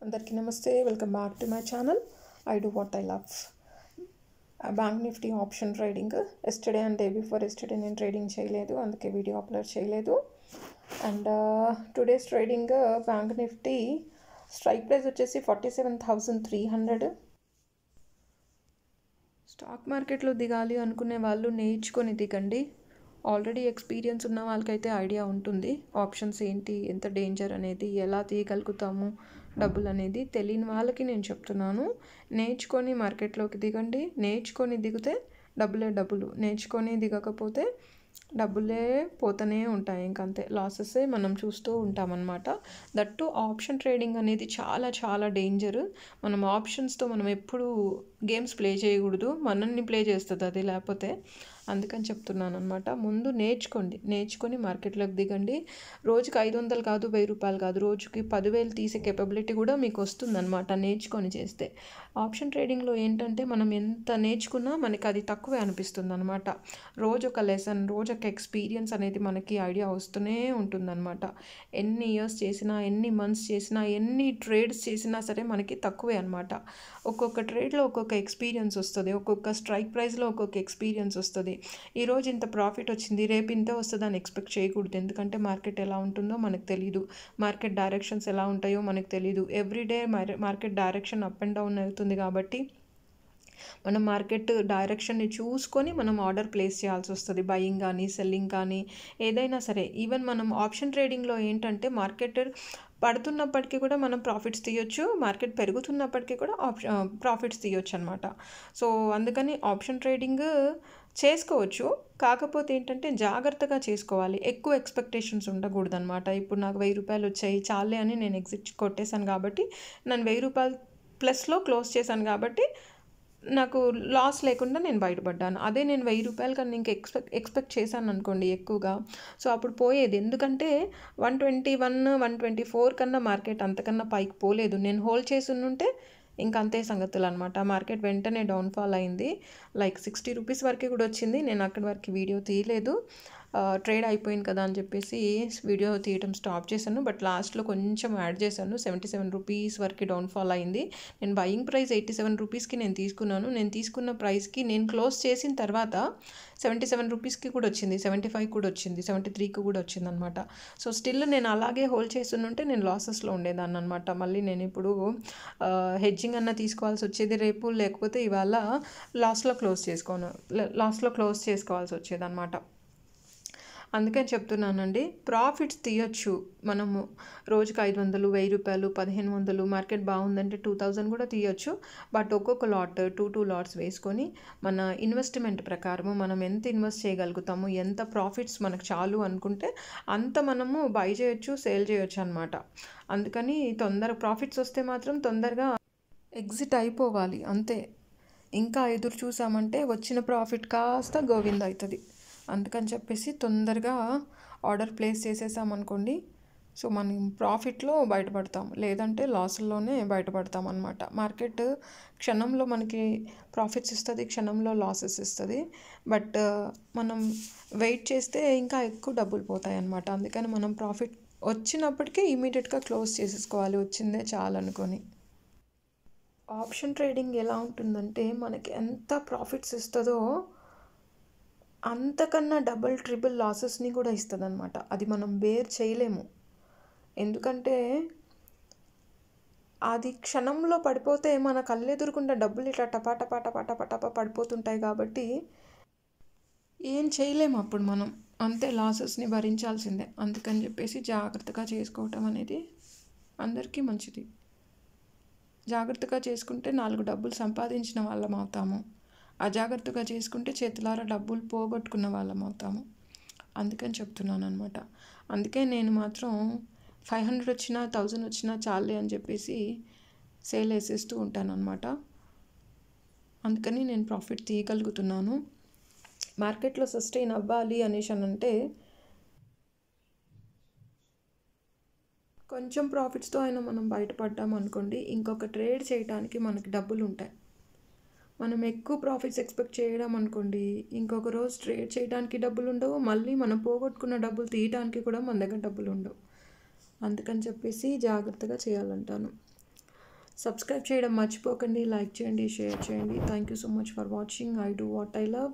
అందరికీ నమస్తే. Welcome back to my channel. I do what I love. Bank Nifty option trading yesterday and day before yesterday నేను trading చేయలేదు, అందుకే video upload చేయలేదు. And today's trading bank Nifty strike price వచ్చేసి 47,300. Stock మార్కెట్లో దిగాలి అనుకునే వాళ్ళు నేర్చుకొని దిగండి. ఆల్రెడీ ఎక్స్పీరియన్స్ ఉన్న వాళ్ళకైతే ఐడియా ఉంటుంది ఆప్షన్స్ ఏంటి, ఎంత డేంజర్ అనేది, ఎలా తీయగలుగుతాము డబ్బులు అనేది. తెలియని వాళ్ళకి నేను చెప్తున్నాను, నేర్చుకొని మార్కెట్లోకి దిగండి. నేర్చుకొని దిగితే డబ్బులు, నేర్చుకొని దిగకపోతే డబ్బులే పోతూనే ఉంటాయి. ఇంకంతే, లాసెసే మనం చూస్తూ ఉంటామన్నమాట. దట్టు ఆప్షన్ ట్రేడింగ్ అనేది చాలా చాలా డేంజర్. మనం ఆప్షన్స్తో మనం ఎప్పుడు గేమ్స్ ప్లే చేయకూడదు, మనల్ని ప్లే చేస్తుంది అది లేకపోతే. అందుకని చెప్తున్నాను అనమాట. ముందు నేర్చుకొని మార్కెట్లోకి దిగండి. రోజుకి 500 కాదు, 1000 రూపాయలు కాదు, రోజుకి 10,000 తీసే కేపబిలిటీ కూడా మీకు వస్తుందన్నమాట నేర్చుకొని చేస్తే. ఆప్షన్ ట్రేడింగ్లో ఏంటంటే మనం ఎంత నేర్చుకున్నా మనకి అది తక్కువే అనిపిస్తుంది అనమాట. రోజు ఒక లెసన్, రోజు ఒక ఎక్స్పీరియన్స్ అనేది మనకి ఐడియా వస్తూనే ఉంటుందన్నమాట. ఎన్ని ఇయర్స్ చేసినా, ఎన్ని మంత్స్ చేసినా, ఎన్ని ట్రేడ్స్ చేసినా సరే మనకి తక్కువే అనమాట. ఒక్కొక్క ట్రేడ్లో ఒక్కొక్క ఎక్స్పీరియన్స్ వస్తుంది, ఒక్కొక్క స్ట్రైక్ ప్రైస్లో ఒక్కొక్క ఎక్స్పీరియన్స్ వస్తుంది. ఈరోజు ఇంత ప్రాఫిట్ వచ్చింది, రేపు ఇంత వస్తుందని ఎక్స్పెక్ట్ చేయకూడదు. ఎందుకంటే మార్కెట్ ఎలా ఉంటుందో మనకు తెలియదు, మార్కెట్ డైరెక్షన్స్ ఎలా ఉంటాయో మనకు తెలియదు. Everyday market direction up and down అవుతుంది కాబట్టి మనం మార్కెట్ డైరెక్షన్ని చూసుకొని మనం ఆర్డర్ ప్లేస్ చేయాల్సి వస్తుంది. బయింగ్ కానీ, సెల్లింగ్ కానీ, ఏదైనా సరే. ఈవెన్ మనం ఆప్షన్ ట్రేడింగ్లో ఏంటంటే మార్కెట్ పడుతున్నప్పటికీ కూడా మనం ప్రాఫిట్స్ తీయొచ్చు, మార్కెట్ పెరుగుతున్నప్పటికీ కూడా ప్రాఫిట్స్ తీయొచ్చు అనమాట. సో అందుకని ఆప్షన్ ట్రేడింగ్ చేసుకోవచ్చు, కాకపోతే ఏంటంటే జాగ్రత్తగా చేసుకోవాలి. ఎక్కువ ఎక్స్పెక్టేషన్స్ ఉండకూడదు అనమాట. ఇప్పుడు నాకు 1000 రూపాయలు వచ్చాయి చాలే అని నేను ఎగ్జిట్ కొట్టేశాను కాబట్టి, నేను 1000 రూపాయలు ప్లస్లో క్లోజ్ చేశాను కాబట్టి నాకు లాస్ లేకుండా నేను బయటపడ్డాను. అదే నేను 1000 రూపాయలు కన్నా ఇంకా ఎక్స్పెక్ట్ చేశాను అనుకోండి ఎక్కువగా, సో అప్పుడు పోయేది. ఎందుకంటే 121, 124 కన్నా మార్కెట్ అంతకన్నా పైకి పోలేదు. నేను హోల్డ్ చేసి ఉంటే ఇంక అంతే సంగతులు అనమాట. మార్కెట్ వెంటనే డౌన్ఫాల్ అయింది, లైక్ 60 రూపీస్ వరకు కూడా వచ్చింది. నేను అక్కడి వరకు వీడియో తీయలేదు, ట్రేడ్ అయిపోయింది కదా అని చెప్పేసి వీడియో తీయటం స్టాప్ చేశాను. బట్ లాస్ట్లో కొంచెం యాడ్ చేశాను. 77 రూపీస్ వరకు డౌన్ఫాల్ అయింది. నేను బయింగ్ ప్రైస్ 87 రూపీస్కి నేను తీసుకున్నాను. నేను తీసుకున్న ప్రైస్కి నేను క్లోజ్ చేసిన తర్వాత 77 రూపీస్కి కూడా వచ్చింది, 75 కూడా వచ్చింది, 73కి కూడా వచ్చింది అనమాట. సో స్టిల్ నేను అలాగే హోల్డ్ చేస్తుంటే నేను లాసెస్లో ఉండేదాన్ని అనమాట. మళ్ళీ నేను ఇప్పుడు హెడ్జింగ్ అన్న తీసుకోవాల్సి వచ్చేది రేపు, లేకపోతే ఇవాళ లాస్లో క్లోజ్ చేసుకోవాల్సి వచ్చేది అనమాట. అందుకని చెప్తున్నానండి, ప్రాఫిట్స్ తీయొచ్చు మనము. రోజుకి 500, 1000 రూపాయలు, 1500, మార్కెట్ బాగుందంటే 2000 కూడా తీయొచ్చు. బట్ ఒక్కొక్క లాట్ 2 లాట్స్ వేసుకొని మన ఇన్వెస్ట్మెంట్ ప్రకారము మనం ఎంత ఇన్వెస్ట్ చేయగలుగుతాము, ఎంత ప్రాఫిట్స్ మనకు చాలు అనుకుంటే అంత మనము బై చేయొచ్చు, సేల్ చేయొచ్చు అనమాట. అందుకని ప్రాఫిట్స్ వస్తే మాత్రం తొందరగా ఎగ్జిట్ అయిపోవాలి అంతే. ఇంకా ఎదురు చూసామంటే వచ్చిన ప్రాఫిట్ కాస్త గోవింద అవుతుంది. అందుకని చెప్పేసి తొందరగా ఆర్డర్ ప్లేస్ చేసేసామనుకోండి, సో మనం ప్రాఫిట్లో బయటపడతాం, లేదంటే లాసుల్లోనే బయటపడతాం అనమాట. మార్కెట్ క్షణంలో మనకి ప్రాఫిట్స్ ఇస్తుంది, క్షణంలో లాసెస్ ఇస్తుంది. బట్ మనం వెయిట్ చేస్తే ఇంకా ఎక్కువ డబ్బులు పోతాయి అన్నమాట. అందుకని మనం ప్రాఫిట్ వచ్చినప్పటికీ ఇమీడియట్గా క్లోజ్ చేసేసుకోవాలి, వచ్చిందే చాలు అనుకొని. ఆప్షన్ ట్రేడింగ్ ఎలా ఉంటుందంటే మనకి ఎంత ప్రాఫిట్స్ ఇస్తుందో అంతకన్నా డబుల్ ట్రిపుల్ లాసెస్ని కూడా ఇస్తుంది అనమాట. అది మనం బేర్ చేయలేము, ఎందుకంటే అది క్షణంలో పడిపోతే మన కళ్ళెదురుకుండా డబ్బులు ఇట్లా టపా పడిపోతుంటాయి కాబట్టి ఏం చేయలేము అప్పుడు మనం, అంతే లాసెస్ని భరించాల్సిందే. అందుకని చెప్పేసి జాగ్రత్తగా చేసుకోవటం అనేది అందరికీ మంచిది. జాగ్రత్తగా చేసుకుంటే 4 డబ్బులు సంపాదించిన వాళ్ళం అవుతాము, అజాగ్రత్తగా చేసుకుంటే చేతులారా డబ్బులు పోగొట్టుకున్న వాళ్ళం అవుతాము. అందుకని చెప్తున్నాను అనమాట. అందుకే నేను మాత్రం 500 వచ్చినా 1000 వచ్చినా చాలే అని చెప్పేసి సేల్ వేసేస్తూ ఉంటాను అనమాట. అందుకని నేను ప్రాఫిట్ తీయగలుగుతున్నాను. మార్కెట్లో సస్టైన్ అవ్వాలి అనేసి అంటే కొంచెం ప్రాఫిట్స్తో అయినా మనం బయటపడ్డాం అనుకోండి, ఇంకొక ట్రేడ్ చేయడానికి మనకి డబ్బులు ఉంటాయి. మనం ఎక్కువ ప్రాఫిట్స్ ఎక్స్పెక్ట్ చేయడం అనుకోండి, ఇంకొక రోజు ట్రేడ్ చేయడానికి డబ్బులు ఉండవు, మళ్ళీ మనం పోగొట్టుకున్న డబ్బులు తీయడానికి కూడా మన దగ్గర డబ్బులు ఉండవు. అందుకని చెప్పేసి జాగ్రత్తగా చేయాలంటాను. సబ్స్క్రైబ్ చేయడం మర్చిపోకండి. లైక్ చేయండి, షేర్ చేయండి. Thank you so much for watching. I do what I love.